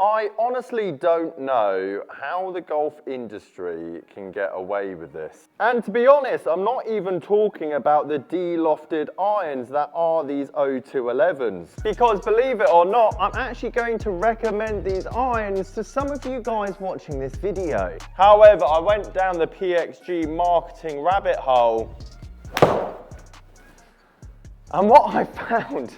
I honestly don't know how the golf industry can get away with this. And to be honest, I'm not even talking about the de-lofted irons that are these 0211s. Because believe it or not, I'm actually going to recommend these irons to some of you guys watching this video. However, I went down the PXG marketing rabbit hole, and what I found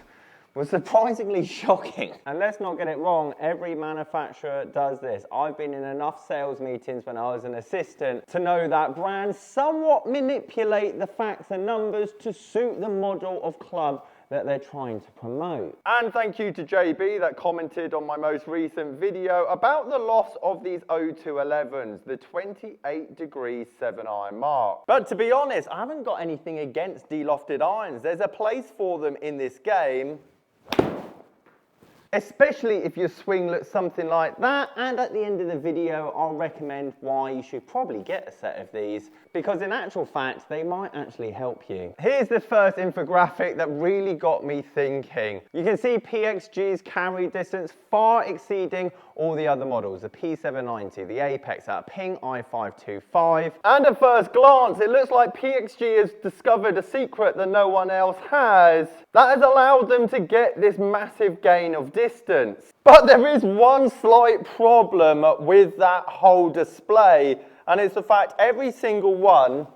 was surprisingly shocking. And let's not get it wrong, every manufacturer does this. I've been in enough sales meetings when I was an assistant to know that brands somewhat manipulate the facts and numbers to suit the model of club that they're trying to promote. And thank you to JB that commented on my most recent video about the loss of these 0211s, the 28-degree 7-iron mark. But to be honest, I haven't got anything against de-lofted irons. There's a place for them in this game, especially if your swing looks something like that. And at the end of the video, I'll recommend why you should probably get a set of these, because in actual fact, they might actually help you. Here's the first infographic that really got me thinking. You can see PXG's carry distance far exceeding all the other models, the P790, the Apex, that Ping i525. And at first glance, it looks like PXG has discovered a secret that no one else has that has allowed them to get this massive gain of distance. But there is one slight problem with that whole display, and it's the fact every single one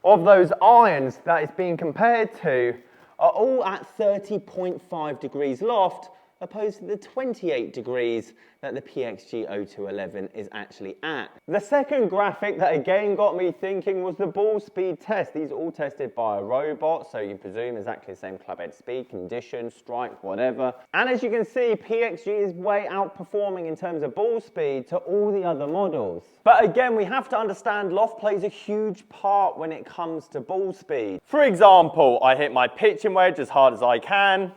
of those irons that it's being compared to are all at 30.5 degrees loft, opposed to the 28 degrees that the PXG 0211 is actually at. The second graphic that again got me thinking was the ball speed test. These are all tested by a robot, so you presume exactly the same club head speed, condition, strike, whatever. And as you can see, PXG is way outperforming in terms of ball speed to all the other models. But again, we have to understand loft plays a huge part when it comes to ball speed. For example, I hit my pitching wedge as hard as I can,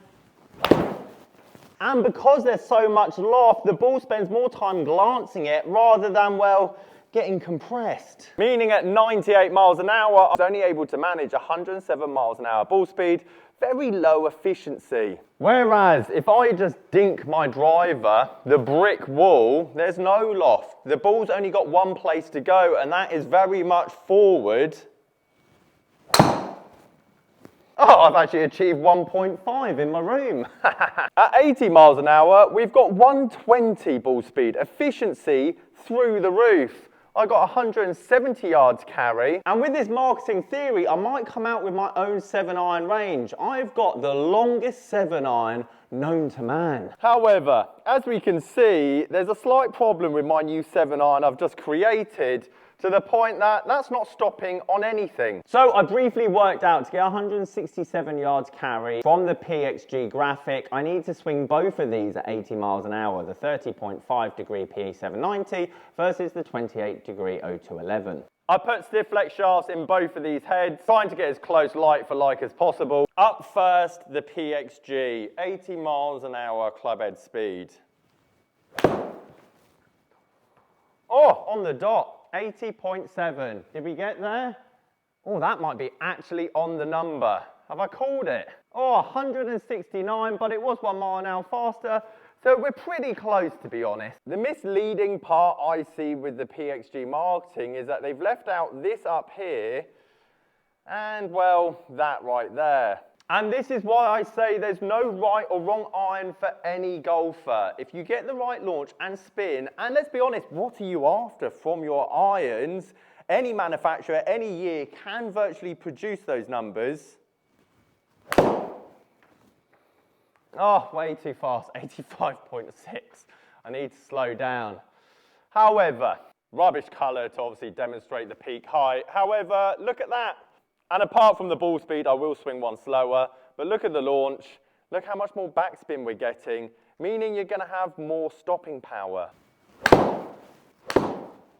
and because there's so much loft, the ball spends more time glancing it rather than, well, getting compressed. Meaning at 98 miles an hour, I was only able to manage 107 miles an hour ball speed, very low efficiency. Whereas if I just dink my driver, the brick wall, there's no loft. The ball's only got one place to go, and that is very much forward. Oh, I've actually achieved 1.5 in my room. At 80 miles an hour, we've got 120 ball speed, efficiency through the roof. I got 170 yards carry. And with this marketing theory, I might come out with my own 7-iron range. I've got the longest 7-iron known to man. However, as we can see, there's a slight problem with my new 7-iron I've just created, to the point that that's not stopping on anything. So I briefly worked out to get 167 yards carry from the PXG graphic, I need to swing both of these at 80 miles an hour, the 30.5 degree P790 versus the 28 degree 0211. I put stiff flex shafts in both of these heads, trying to get as close like for like as possible. Up first, the PXG, 80 miles an hour club head speed. Oh, on the dot. 80.7. Did we get there? Oh, that might be actually on the number. Have I called it? Oh, 169, but it was 1 mile an hour faster, so we're pretty close, to be honest. The misleading part I see with the PXG marketing is that they've left out this up here, and well, that right there. And this is why I say there's no right or wrong iron for any golfer. If you get the right launch and spin, and let's be honest, what are you after from your irons? Any manufacturer, any year can virtually produce those numbers. Oh, way too fast, 85.6. I need to slow down. However, rubbish colour to obviously demonstrate the peak height. However, look at that. And apart from the ball speed, I will swing one slower, but look at the launch. Look how much more backspin we're getting, meaning you're going to have more stopping power.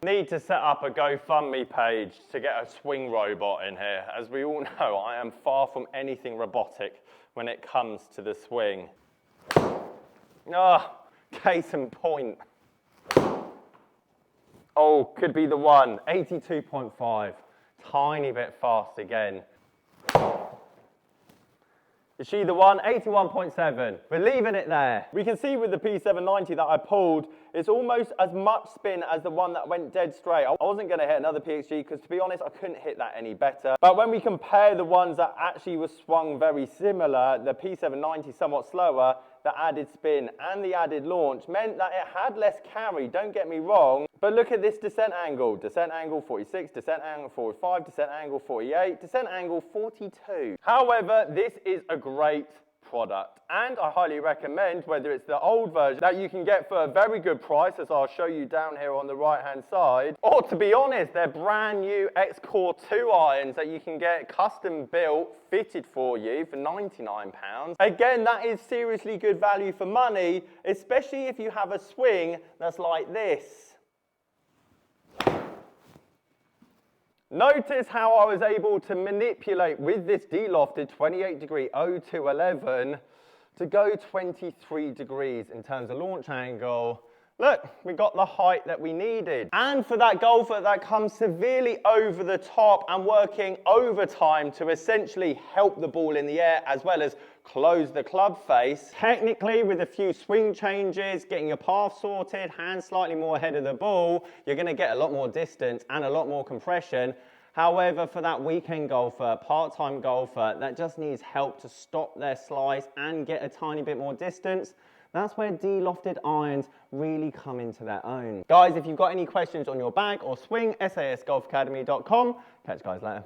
Need to set up a GoFundMe page to get a swing robot in here. As we all know, I am far from anything robotic when it comes to the swing. Ah, case in point. Oh, could be the one, 82.5. Tiny bit fast again. Is she the one? 81.7. We're leaving it there. We can see with the P790 that I pulled, it's almost as much spin as the one that went dead straight. I wasn't going to hit another PXG because, to be honest, I couldn't hit that any better. But when we compare the ones that actually were swung very similar, the P790 somewhat slower, the added spin and the added launch meant that it had less carry, don't get me wrong. But look at this descent angle. Descent angle 46, descent angle 45, descent angle 48, descent angle 42. However, this is a great product, and I highly recommend, whether it's the old version that you can get for a very good price, as I'll show you down here on the right hand side, or to be honest, they're brand new X-Core 2 irons that you can get custom built, fitted for you for £99. Again, that is seriously good value for money, especially if you have a swing that's like this. Notice how I was able to manipulate with this de-lofted 28 degree 0211 to go 23 degrees in terms of launch angle. Look, we got the height that we needed. And for that golfer that comes severely over the top and working overtime to essentially help the ball in the air as well as close the club face, technically with a few swing changes, getting your path sorted, hands slightly more ahead of the ball, you're going to get a lot more distance and a lot more compression. However, for that weekend golfer, part-time golfer that just needs help to stop their slice and get a tiny bit more distance, that's where de-lofted irons really come into their own. Guys, if you've got any questions on your bag or swing, sasgolfacademy.com. Catch you guys later.